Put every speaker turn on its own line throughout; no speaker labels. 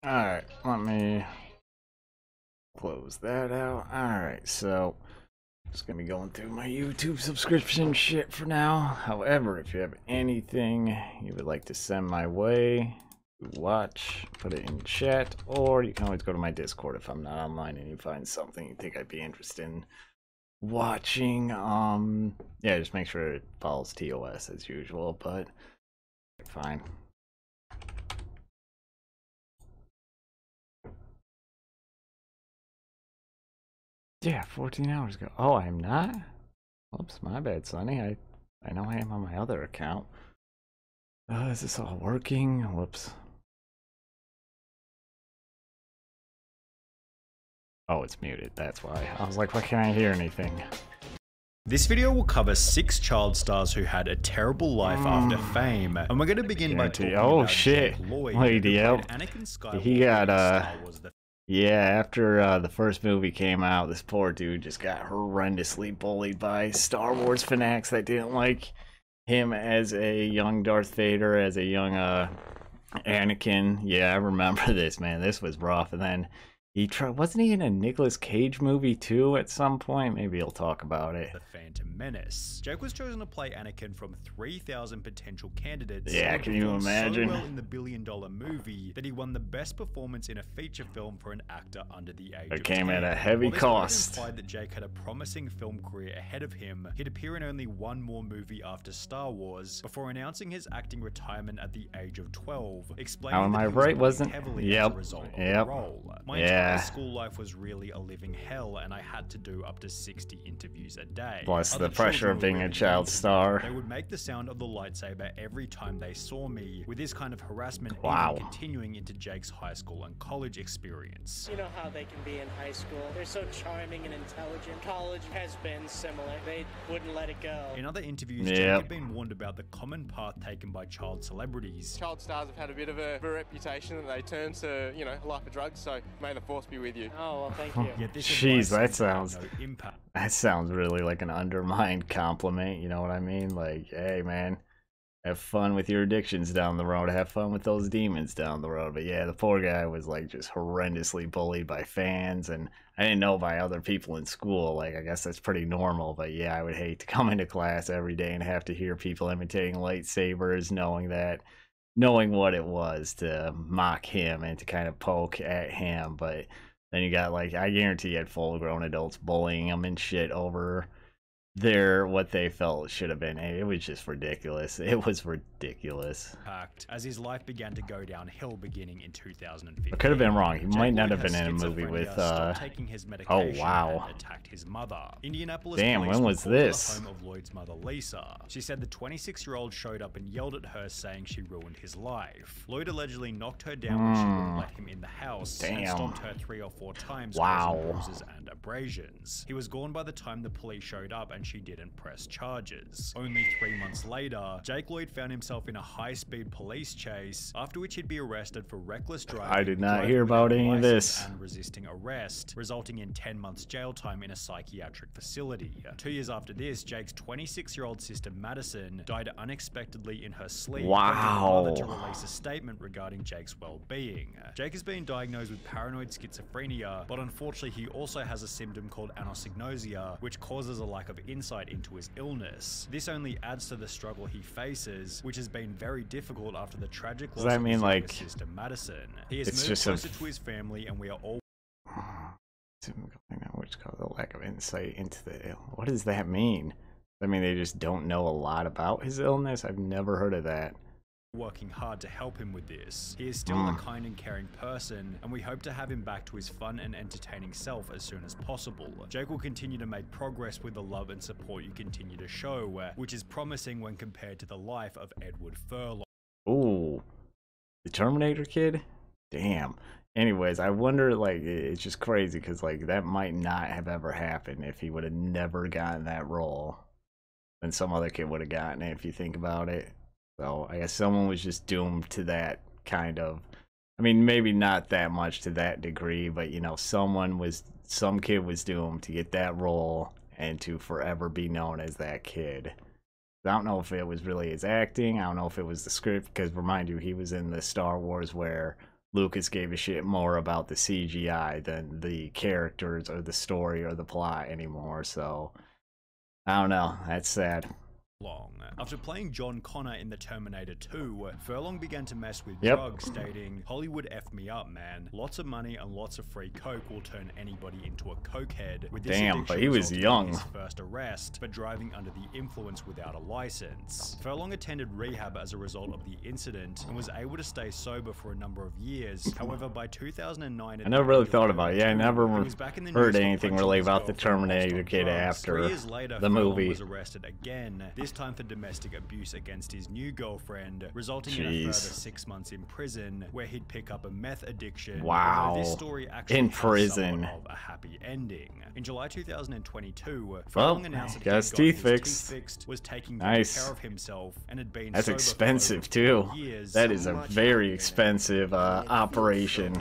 Alright, let me close that out. Alright, so just gonna be going through my YouTube subscription shit for now. However, if you have anything you would like to send my way, watch, put it in chat, or you can always go to my Discord if I'm not online and you find something you think I'd be interested in watching. Yeah, just make sure it follows TOS as usual, but fine. Yeah, 14 hours ago. Oh, I'm not? Oops, my bad, Sonny. I know I am on my other account. Is this all working? Whoops. Oh, it's muted. That's why. I was like, why can't I hear anything?
This video will cover 6 child stars who had a terrible life after fame, and we're going to begin by talking about
shit.
Jake Lloyd,
Wait,
who
yep.
played Anakin Skywalker
He got
in Star Wars The
yeah, after the first movie came out, this poor dude just got horrendously bullied by Star Wars fanatics that didn't like him as a young Darth Vader, as a young Anakin. Yeah, I remember this, man. This was rough. And then wasn't he in a Nicolas Cage movie too at some point? Maybe he'll talk about it.
The Phantom Menace. Jake was chosen to play Anakin from 3,000 potential candidates.
Yeah, can you imagine?
So well in the billion-dollar movie that he won the best performance in a feature film for an actor under the age of 10.
It came at a heavy cost.
Implied that Jake had a promising film career ahead of him. He'd appear in only one more movie after Star Wars before announcing his acting retirement at the age of 12, explaining
am
that
I
he was
right? Wasn't
heavily as a result of the role. My entire school life was really a living hell, and I had to do up to 60 interviews a day.
Plus the pressure of being a child star.
They would make the sound of the lightsaber every time they saw me, with this kind of harassment even continuing into Jake's high school and college experience.
You know how they can be in high school. They're so charming and intelligent. College has been similar. They wouldn't let it go.
In other interviews, Jake had been warned about the common path taken by child celebrities.
Child stars have had a bit of a reputation that they turn to, you know, a life of drugs, so may the force be with you.
Oh, well, thank you.
Jeez, that sounds really like an undermined compliment, you know what I mean? Like, hey man, have fun with your addictions down the road, have fun with those demons down the road. But yeah, the poor guy was like just horrendously bullied by fans, and I didn't know by other people in school. Like, I guess that's pretty normal, but yeah, I would hate to come into class every day and have to hear people imitating lightsabers, knowing what it was to mock him and to kind of poke at him. But then you got, like, I guarantee you had full-grown adults bullying him and shit over what they felt should have been. It was just ridiculous. It was ridiculous.
As his life began to go downhill beginning in 2015.
I could have been wrong. He might not have been in a movie with
taking his
oh wow.
And attacked his mother. Indianapolis
Damn, when was this?
The home of Lloyd's mother, Lisa. She said the 26-year-old showed up and yelled at her, saying she ruined his life. Lloyd allegedly knocked her down when she wouldn't let him in the house.
Damn.
And stomped her 3 or 4 times, causing bruises and abrasions. He was gone by the time the police showed up, and she didn't press charges. Only 3 months later, Jake Lloyd found himself in a high-speed police chase, after which he'd be arrested for reckless driving.
I did not hear about any of this.
And resisting arrest, resulting in 10 months jail time in a psychiatric facility. 2 years after this, Jake's 26-year-old sister Madison died unexpectedly in her sleep.
Wow.
Prompting her mother to release a statement regarding Jake's well-being. Jake has been diagnosed with paranoid schizophrenia, but unfortunately he also has a symptom called anosognosia, which causes a lack of insight into his illness. This only adds to the struggle he faces, which has been very difficult after the tragic loss of his younger sister Madison. He has moved closer to his family, and we are all
which called the lack of insight into the what does that mean? I mean, they just don't know a lot about his illness? I've never heard of that.
Working hard to help him with this. He is still a kind and caring person, and we hope to have him back to his fun and entertaining self as soon as possible. Jake will continue to make progress with the love and support you continue to show, which is promising when compared to the life of Edward Furlong.
Ooh, the Terminator kid? Damn. Anyways, I wonder, like, it's just crazy because, like, that might not have ever happened if he would have never gotten that role. Then some other kid would have gotten it, if you think about it. So I guess someone was just doomed to that kind of, I mean, maybe not that much to that degree, but you know, some kid was doomed to get that role and to forever be known as that kid. I don't know if it was really his acting. I don't know if it was the script, because remind you, he was in the Star Wars where Lucas gave a shit more about the CGI than the characters or the story or the plot anymore. So I don't know. That's sad.
Long. After playing John Connor in the Terminator 2, Furlong began to mess with
Yep.
drugs, stating, "Hollywood effed me up, man. Lots of money and lots of free coke will turn anybody into a cokehead." With this
Damn, but
addiction
he was
resulting in
young.
his first arrest for driving under the influence without a license. Furlong attended rehab as a result of the incident and was able to stay sober for a number of years. However, by 2009,
I never really thought about it. Yeah, I never
he was back in the
heard
news for
anything
punching
really
his
about the
girlfriend whilst
Terminator
on
kid
drugs.
after
3 years later,
the
Furlong
movie.
was arrested again, this time for domestic abuse against his new girlfriend, resulting in a
Jeez.
further 6 months in prison, where he'd pick up a meth addiction.
Wow.
Although this story actually
In
has
prison.
somewhat of a happy ending. In July 2022, Furlong announced that
got
he
his
had
teeth
gotten his
fixed.
teeth fixed, was taking
Nice.
care of himself, and had been
That's
sober for
expensive
over
too.
4 years.
That is a very expensive operation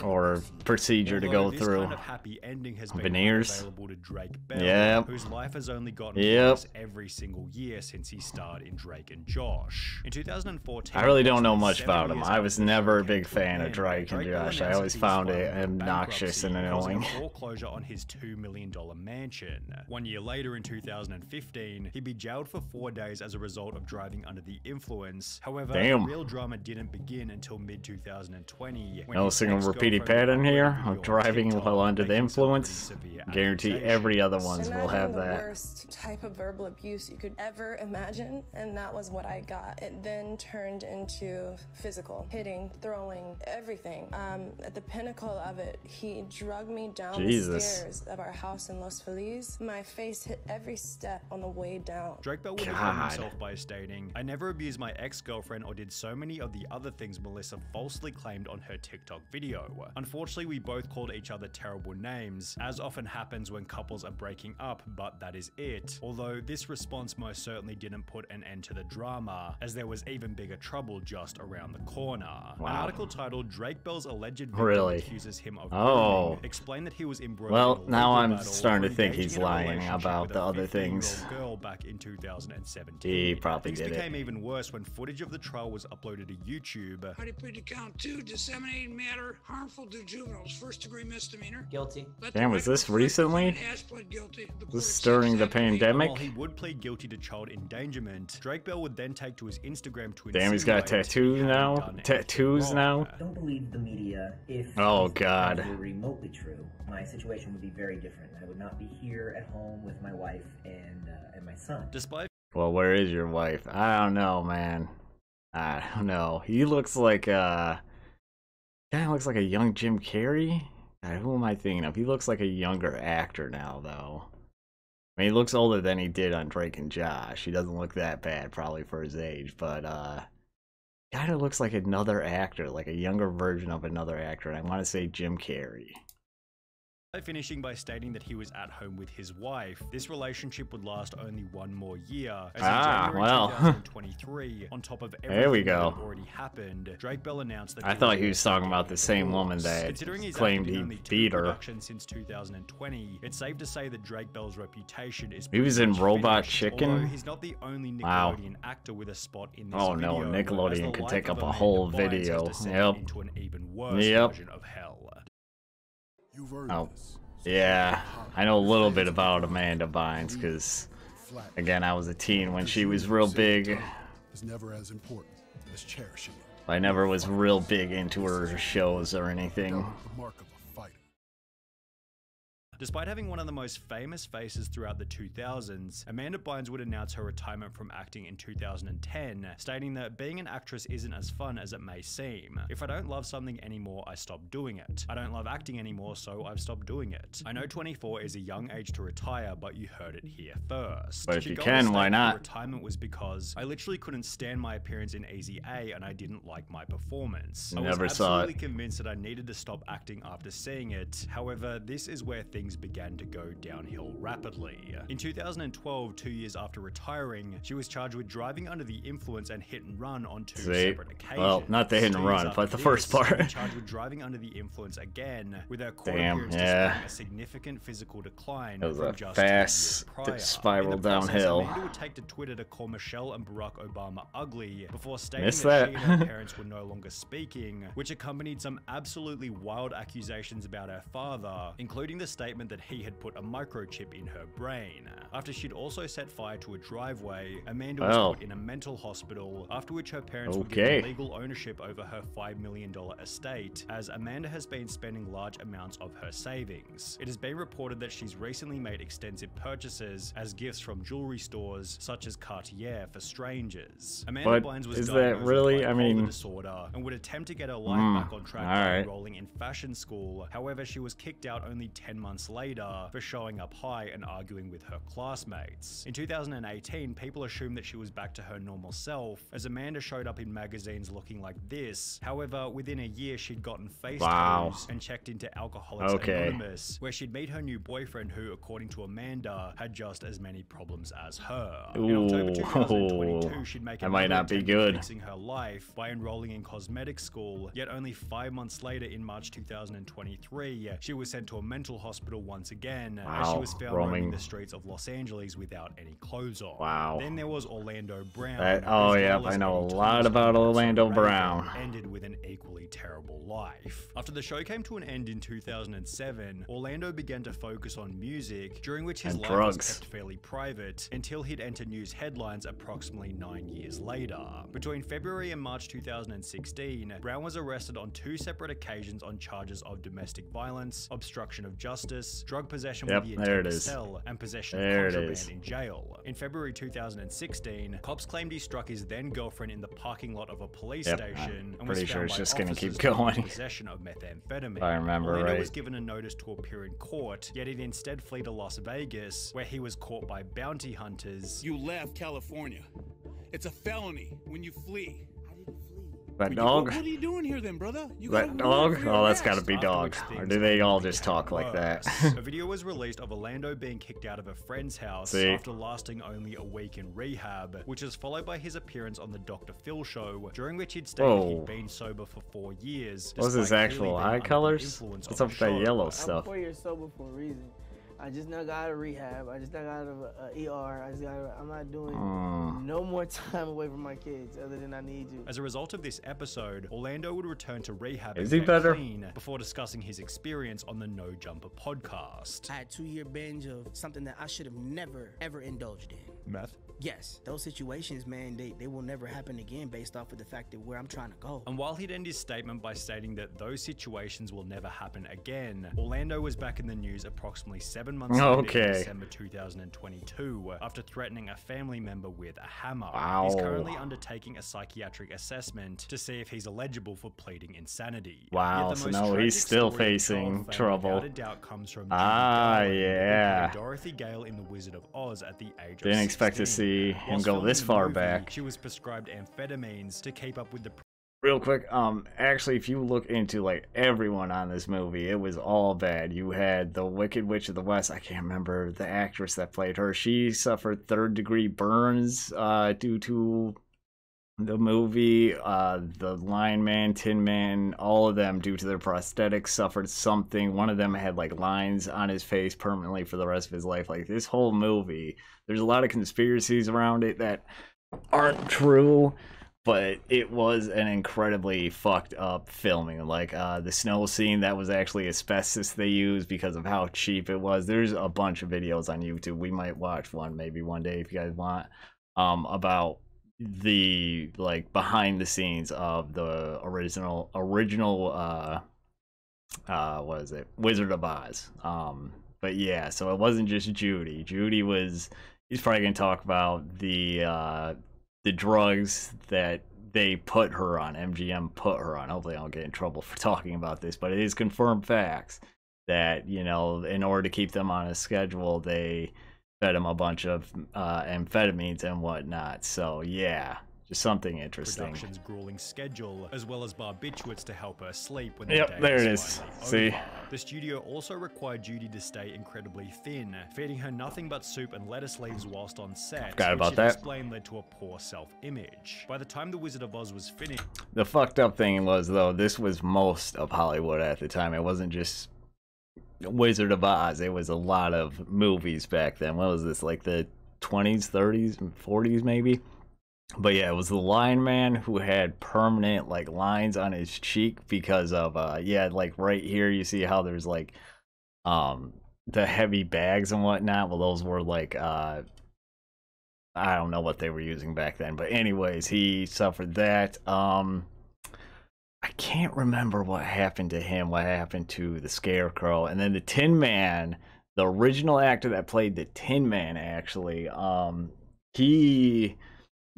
or procedure to go
Although this
through.
kind of happy ending has been
Veneers.
available to Drake Bell,
Yep.
whose life has only gotten
Yep.
worse every single year since he starred in Drake and Josh. In 2014,
I really don't know
approximately
much
7
about him.
years
I
after
was
the
never a
show
big
came to an
fan of
end,
Drake and
Drake Bell
Josh. I
announced
always
that he
found
was
it
filing for
obnoxious and
bankruptcy, causing
annoying.
a foreclosure on his $2 million mansion. 1 year later, in 2015, he'd be jailed for 4 days as a result of driving under the influence. However,
Damn.
the real drama didn't begin until mid-2020.
No single repeated pattern here of driving while under the influence. Guarantee every other ones will have
the
that.
worst type of verbal abuse you could ever imagine, and that was what I got. It then turned into physical, hitting, throwing, everything. At the pinnacle of it, he drugged me down the stairs of our house in Los Feliz. My face hit every step on the way down.
Drake Bell would defend himself by stating, "I never abused my ex-girlfriend or did so many of the other things Melissa falsely claimed on her TikTok video. Unfortunately, we both called each other terrible names, as often happens when couples are breaking up, but that is it." Although this response most certainly didn't put an end to the drama, as there was even bigger trouble just around the corner. An article titled "Drake Bell's alleged victim accuses him of grooming" explained that he was embroiled in a legal
now I'm
battle
starting to
for
think he's
engaging in a
lying
relationship
about
with
the
a
other
15-year-old
things.
girl back in 2017.
He probably
Things
did
became
it.
even worse when footage of the trial was uploaded to YouTube.
I plead to count 2, disseminating matter harmful to juveniles, first-degree misdemeanor.
Guilty.
Damn, was this recently?
Has pled guilty.
This is during the pandemic?
While he would plead guilty to child endangerment, Drake Bell would then take to his Instagram to
Damn, he's got
insinuate
tattoos
he hadn't
now?
done anything
Tattoos
wrong.
now?
Don't believe the media. If
Oh,
these
God.
things were remotely true, my situation would be very different. I would not be here at home with my wife and my son.
Despite
Well, where is your wife? I don't know, man. I don't know. He looks like kind of looks like a young Jim Carrey. God, who am I thinking of? He looks like a younger actor now, though. I mean, he looks older than he did on Drake and Josh. He doesn't look that bad, probably for his age, but kind of looks like another actor, like a younger version of another actor. And I want to say Jim Carrey.
finishing by stating that he was at home with his wife, this relationship would last only 1 more year. As in January
well.
2023, on top of everything
There we
that
go.
had already happened, Drake Bell announced that
I thought he was talking about the same woman that
Considering he's
claimed
acted in
he
only 2
beat her.
productions since 2020, it's safe to say that Drake Bell's reputation is
He was
pretty
in
much
Robot
finished,
Chicken?
although he's not the only
Wow.
Nickelodeon actor with a spot in this
Oh
video,
no,
as
Nickelodeon
the
could
life
take
of
up a
Amanda
whole
Bynes
video.
has descended
Yep.
into an even worse
Yep.
version of hell.
Oh, yeah. I know a little bit about Amanda Bynes because, again, I was a teen when she was real big.
Is never as important as cherishing it.
I never was real big into her shows or anything.
The mark of a fighter.
Despite having one of the most famous faces throughout the 2000s, Amanda Bynes would announce her retirement from acting in 2010, stating that being an actress isn't as fun as it may seem. "If I don't love something anymore, I stop doing it. I don't love acting anymore, so I've stopped doing it. I know 24 is a young age to retire, but you heard it here first."
But if
She
you
goes
can,
to
why
state
not?
her retirement was because I literally couldn't stand my appearance in Easy A and I didn't like my performance. I was
Never saw it.
absolutely convinced that I needed to stop acting after seeing it. However, this is where things things began to go downhill rapidly. In 2012, 2 years after retiring, she was charged with driving under the influence and hit and run on 2 separate occasions.
Well, not the hit and run, but the first part.
Charged with driving under the influence again, with her court appearance displaying a significant physical decline.
It was a
just
fast spiral downhill.
Amanda would take to Twitter to call Michelle and Barack Obama ugly before stating
Missed
that
that.
she and her parents were no longer speaking, which accompanied some absolutely wild accusations about her father, including the statement that he had put a microchip in her brain. After she'd also set fire to a driveway, Amanda was put in a mental hospital, after which her parents were given legal ownership over her $5 million estate, as Amanda has been spending large amounts of her savings. It has been reported that she's recently made extensive purchases as gifts from jewelry stores such as Cartier for strangers. Amanda Bynes was diagnosed with bipolar disorder and would attempt to get her life back on track by enrolling in fashion school. However, she was kicked out only 10 months later for showing up high and arguing with her classmates. In 2018, people assumed that she was back to her normal self, as Amanda showed up in magazines looking like this. However, within a year, she'd gotten face tattoos and checked into Alcoholics Anonymous, where she'd meet her new boyfriend who, according to Amanda, had just as many problems as her. In October 2022, she'd make a
might not be good.
Fixing her life by enrolling in cosmetic school, yet only 5 months later in March 2023, she was sent to a mental hospital once again, as she was found roaming the streets of Los Angeles without any clothes on. Then there was Orlando Brown.
I know a lot about Orlando Brown.
Ended with an equally terrible life. After the show came to an end in 2007, Orlando began to focus on music, during which his life was kept fairly private until he'd enter news headlines approximately 9 years later. Between February and March 2016, Brown was arrested on 2 separate occasions on charges of domestic violence, obstruction of justice, drug possession with the intent to sell, and possession of contraband in jail. In February 2016, cops claimed he struck his then-girlfriend in the parking lot of a police station and was found by
just gonna keep
officers
going.
possession of methamphetamine.
I remember
Orlando was given a notice to appear in court, yet he'd instead flee to Las Vegas, where he was caught by bounty hunters.
You left California. It's a felony when you flee.
That dog?
What are you doing here then, brother?
That dog? Oh, that's gotta be dog. Or do they all just talk like that?
A video was released of Orlando being kicked out of a friend's house after lasting only a week in rehab, which was followed by his appearance on the Dr. Phil show, during which he'd stated he'd been sober for 4 years.
What was his actual eye colors? What's up with that yellow stuff?
I'm 4 years sober for a reason. I just now got out of rehab. I just now got out of ER. I'm not doing no more time away from my kids other than I need to.
As a result of this episode, Orlando would return to rehab
and get
clean before discussing his experience on the No Jumper podcast.
I had a 2-year binge of something that I should have never, ever indulged in.
Meth?
Yes, those situations, man, they will never happen again based off of the fact that where I'm trying to go.
And while he'd end his statement by stating that those situations will never happen again, Orlando was back in the news approximately 7 months later in December 2022 after threatening a family member with a hammer. He's currently undertaking a psychiatric assessment to see if he's eligible for pleading insanity.
So now he's still facing trouble.
Without a doubt comes from Dorothy Gale in The Wizard of Oz at the age of 16.
Didn't expect to see him go this far back.
She was prescribed amphetamines to keep up with the
real quick, actually, if you look into like everyone on this movie, it was all bad. You had the Wicked Witch of the West. I can't remember the actress that played her. She suffered 3rd-degree burns due to the movie. The Lion Man, Tin Man, all of them, due to their prosthetics, suffered something. One of them had like lines on his face permanently for the rest of his life. Like this whole movie, there's a lot of conspiracies around it that aren't true, but it was an incredibly fucked up filming. Like the snow scene, that was actually asbestos they used because of how cheap it was. There's a bunch of videos on YouTube. We might watch one maybe one day if you guys want, about the like behind the scenes of the original what is it, Wizard of Oz. But yeah, so it wasn't just Judy. He's probably gonna talk about the drugs that they put her on, MGM put her on. Hopefully I don't get in trouble for talking about this, but it is confirmed facts that, you know, in order to keep them on a schedule, they fed him a bunch of amphetamines and whatnot. So yeah, just something interesting.
Production's grueling schedule, as well as barbiturates to help her sleep when
there it is. See?
The studio also required Judy to stay incredibly thin, feeding her nothing but soup and lettuce leaves whilst on set,
Forgot about
which
that.
explained led to a poor self-image. By the time The Wizard of Oz was finished...
The fucked up thing was, though, this was most of Hollywood at the time. It wasn't just Wizard of Oz. It was a lot of movies back then. What was this, like the 20s, 30s, and 40s maybe? But yeah, it was the Lion Man who had permanent like lines on his cheek because of yeah, like right here you see how there's like the heavy bags and whatnot. Well, those were like I don't know what they were using back then, but anyways, he suffered that. I can't remember what happened to him, what happened to the Scarecrow, and then the Tin Man, the original actor that played the Tin Man, actually,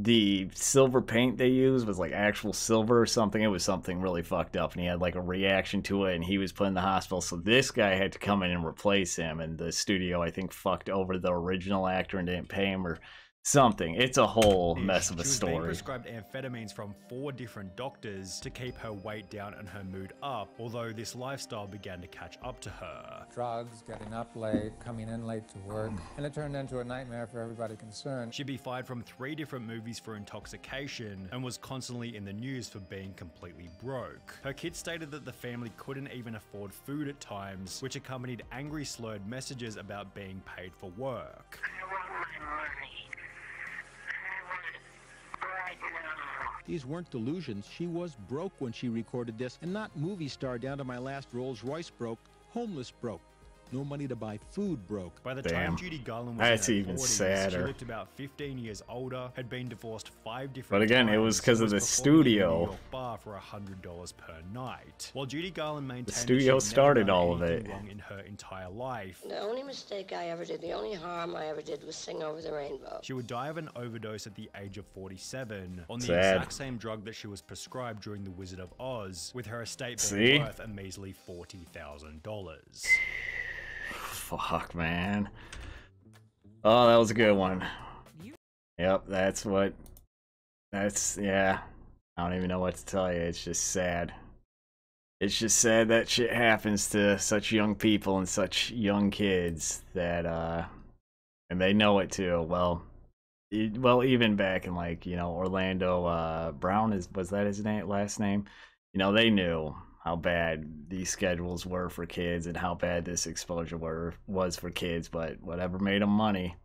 the silver paint they used was like actual silver or something. It was something really fucked up, and he had like a reaction to it, and he was put in the hospital. So this guy had to come in and replace him, and the studio, I think, fucked over the original actor and didn't pay him or something. It's a whole mess of a
She was being
story.
prescribed amphetamines from 4 different doctors to keep her weight down and her mood up, although this lifestyle began to catch up to her.
Drugs, getting up late, coming in late to work, and it turned into a nightmare for everybody concerned.
She'd be fired from 3 different movies for intoxication and was constantly in the news for being completely broke. Her kids stated that the family couldn't even afford food at times, which accompanied angry slurred messages about being paid for work.
These weren't delusions. She was broke when she recorded this, and not movie star down to my last Rolls Royce broke, homeless broke. No money to buy food broke.
By the time Judy Garland was
That's
in her
even
40s,
sadder.
she looked about 15 years older, had been divorced 5 different
But again,
times,
it was because of the
was performing in a New
studio.
York bar for $100 per night. While Judy Garland maintained
The
that
studio
she'd never
started
done
all of
anything
it.
wrong in her entire life.
The only mistake I ever did, the only harm I ever did was sing Over the Rainbow.
She would die of an overdose at the age of 47 on the
Sad.
exact same drug that she was prescribed during The Wizard of Oz, with her estate
See?
being worth a measly $40,000.
Fuck, man. Oh, that was a good one. Yep, yeah. I don't even know what to tell you. It's just sad. It's just sad that shit happens to such young people and such young kids that, and they know it too. Well, even back in like, you know, Orlando, Brown was that his last name? You know, they knew how bad these schedules were for kids and how bad this exposure was for kids, but whatever made them money.